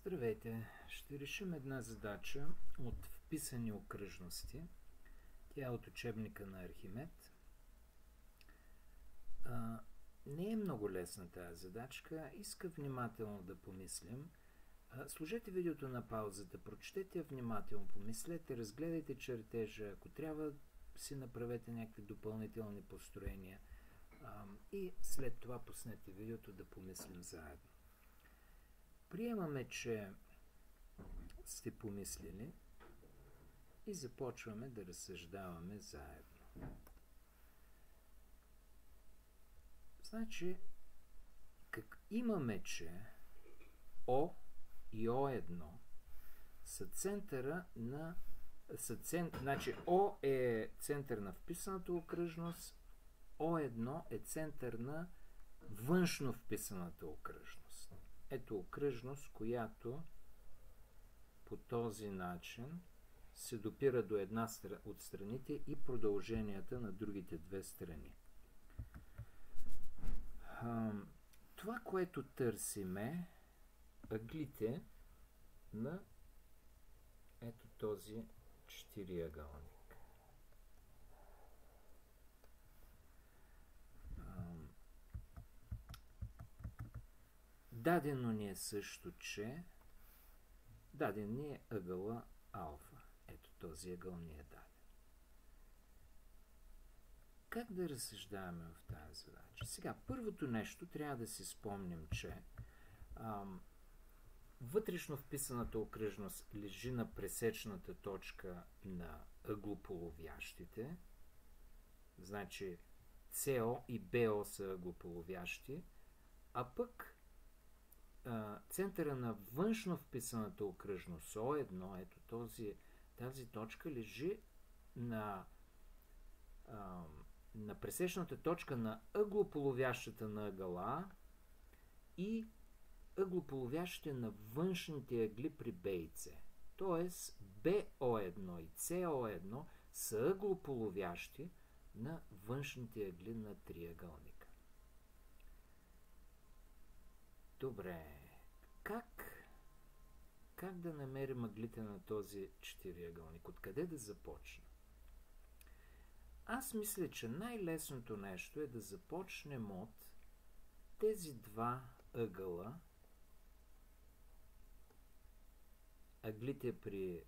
Здравейте! Ще решим една задача от вписани окръжности. Тя е от учебника на Архимед. Не е много лесна тази задачка. Иска внимателно да помислим. Сложете видеото на паузата, прочетете я внимателно, помислете, разгледайте чертежа. Ако трябва, си направете някакви допълнителни построения. И след това пуснете видеото да помислим заедно. Приемаме, че сте помислили и започваме да разсъждаваме заедно. Значи, имаме, че О и О1 са центъра на... Значи, О е център на вписаната окръжност, О1 е център на външно вписаната окръжност. Ето окръжност, която по този начин се допира до една от страните и продълженията на другите две страни. Това, което търсиме, ъглите на ето този четириъгълник. Дадено ни е също, че даден ни е ъгъла алфа. Ето този ъгъл ни е даден. Как да разсъждаваме в тази задача? Сега, първото нещо трябва да си спомним, че вътрешно вписаната окръжност лежи на пресечната точка на ъглополовящите. Значи CO и BO са ъглополовящи, а пък центъра на външно вписаната окръжност О1, ето тази точка лежи на пресечната точка на ъглополовящата на ъгъла и ъглополовящите на външните ъгли при B и C. Тоест BO1 и CO1 са ъглополовящи на външните ъгли на триъгълника. Добре, как да намерим ъглите на този четириъгълник? Откъде да започнем? Аз мисля, че най-лесното нещо е да започнем от тези два ъгъла, ъглите при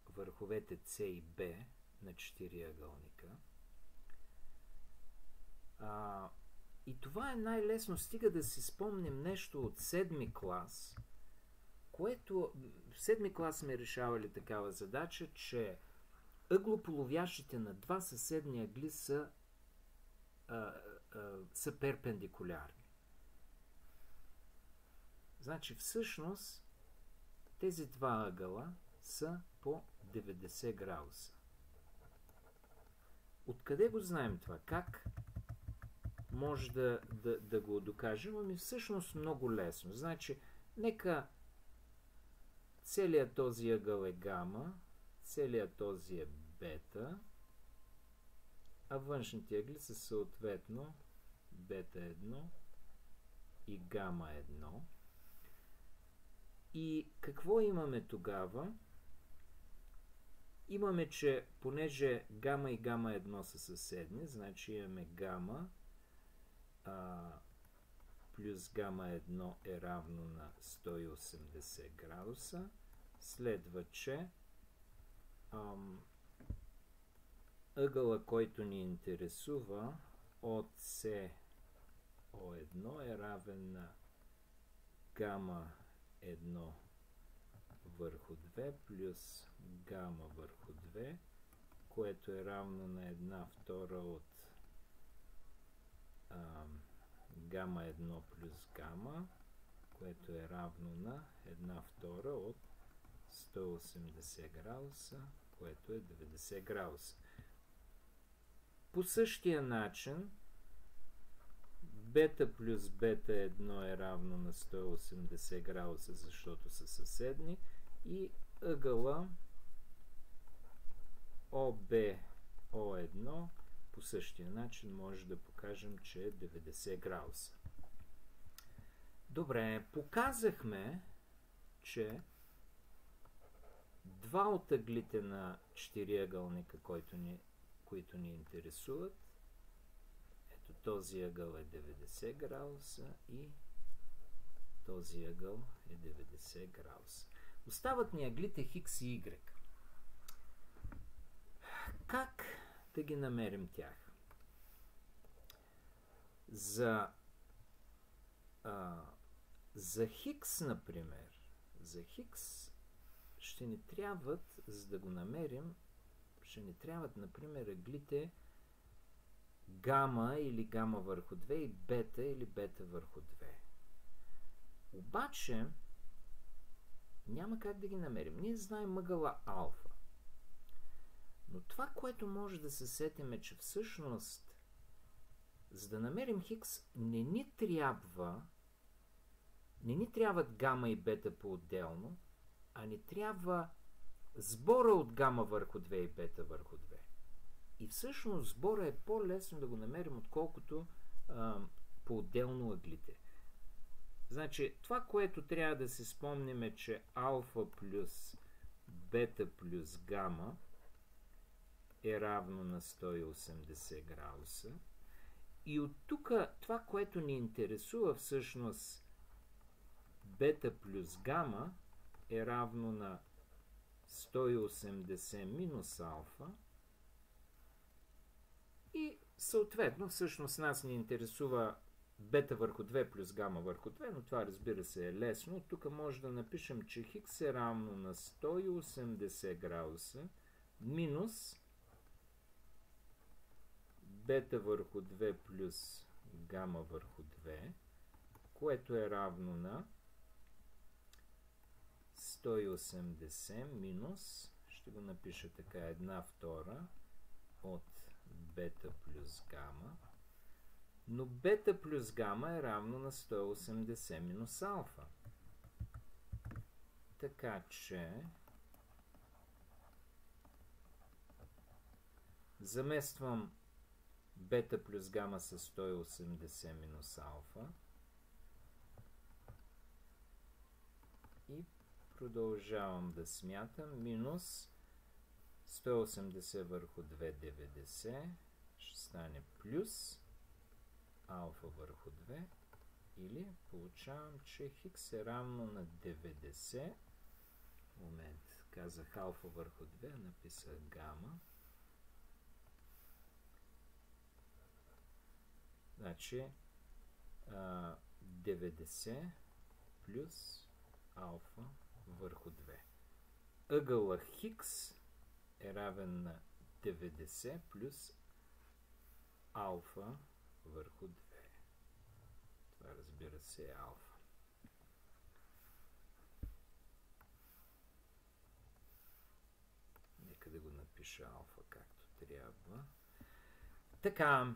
върховете С и Б на четириъгълника. И това е най-лесно, стига да си спомним нещо от седми клас, което в седми клас сме решавали такава задача, че ъглополовящите на два съседни ъгли са перпендикулярни. Значи всъщност тези два ъгъла са по 90 градуса. Откъде го знаем това? Как може да го докажем? Ами всъщност много лесно. Значи, нека целият този ъгъл е гама, целият този е бета, а външните ъгли са съответно бета 1 и гама 1. И какво имаме тогава? Имаме, че понеже гама и гама 1 са съседни, значи имаме гама плюс гама 1 е равно на 180 градуса. Следва, че ъгъла, който ни интересува от СО1 е равен на гама 1 върху 2 плюс гама върху 2, което е равно на 1 втора от гама 1 плюс гама, което е равно на 1 втора от 180 градуса, което е 90 градуса. По същия начин бета плюс бета 1 е равно на 180 градуса, защото са съседни, и ъгъла ОБО1 по същия начин може да покажем, че е 90 градуса. Добре, показахме, че два от ъглите на четириъгълника, които ни интересуват. Ето този ъгъл е 90 градуса и този ъгъл е 90 градуса. Остават ни ъглите Хикс и Y. Как да ги намерим тях? За Хикс, например, за Хикс ще ни трябват, за да го намерим, ще ни трябват, например, ъглите гама или гама върху 2 и бета или бета върху 2. Обаче няма как да ги намерим. Ние знаем ъгъла алфа. Но това, което може да се сетим е, че всъщност, за да намерим Хикс, не ни трябват гама и бета по-отделно, а ни трябва сбора от гама върху 2 и бета върху 2. И всъщност сбора е по-лесно да го намерим, отколкото по-отделно ъглите. Значи, това, което трябва да си спомним е, че алфа плюс бета плюс гама е равно на 180 градуса. И от тук това, което ни интересува всъщност бета плюс гама е равно на 180 минус алфа. И съответно, всъщност нас ни интересува бета върху 2 плюс гама върху 2, но това, разбира се, е лесно. Тук може да напишем, че Хикс е равно на 180 градуса минус бета върху 2 плюс гама върху 2, което е равно на 180 минус, ще го напиша така, 1/2 от бета плюс гама. Но бета плюс гама е равно на 180 минус алфа. Така че замествам бета плюс гама с 180 минус алфа и продължавам да смятам. Минус 180 върху 2, 90, ще стане плюс алфа върху 2, или получавам, че Хикс е равно на 90. Момент, казах алфа върху 2, написах гама. Значи 90 плюс алфа върху 2. Ъгъла Хикс е равен на 90 плюс алфа върху 2. Това, разбира се, е алфа. Нека да го напиша алфа както трябва. Така,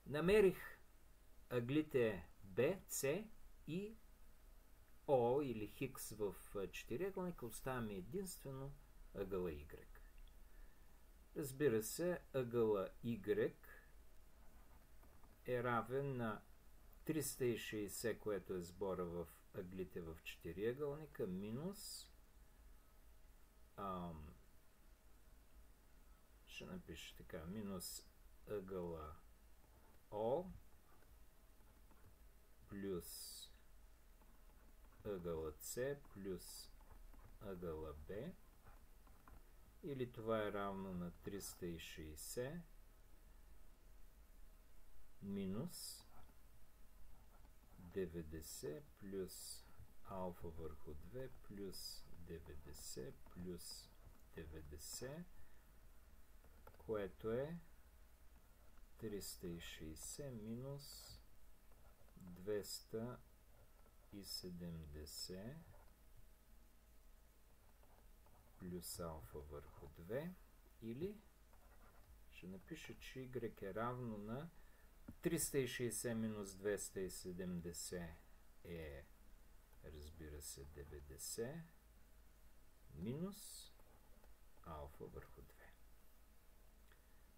намерих ъглите B, C и O или Хикс в четириъгълника, оставяме единствено ъгъла Y. Разбира се, ъгъла Y е равен на 360, което е сбора в ъглите в четириъгълника, минус ще напиша така, минус ъгъла О плюс ъгъла С плюс ъгъла Б, или това е равно на 360 минус 90 плюс алфа върху 2 плюс 90 плюс 90, което е 360 минус 270 плюс алфа върху 2, или ще напиша, че Y е равно на 360 минус 270 е, разбира се, 90 минус алфа върху 2.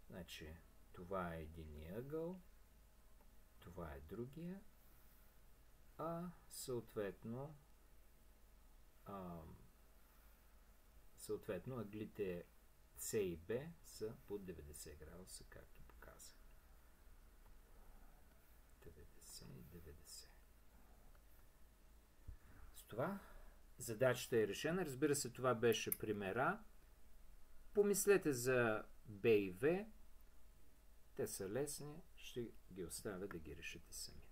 Значи, това е единия ъгъл, това е другия, а съответно съответно ъглите С и Б са по 90 градуса, както показах. 90 и 90. С това задачата е решена. Разбира се, това беше примера. Помислете за Б и В. Те са лесни. Ще ги оставя да ги решите сами.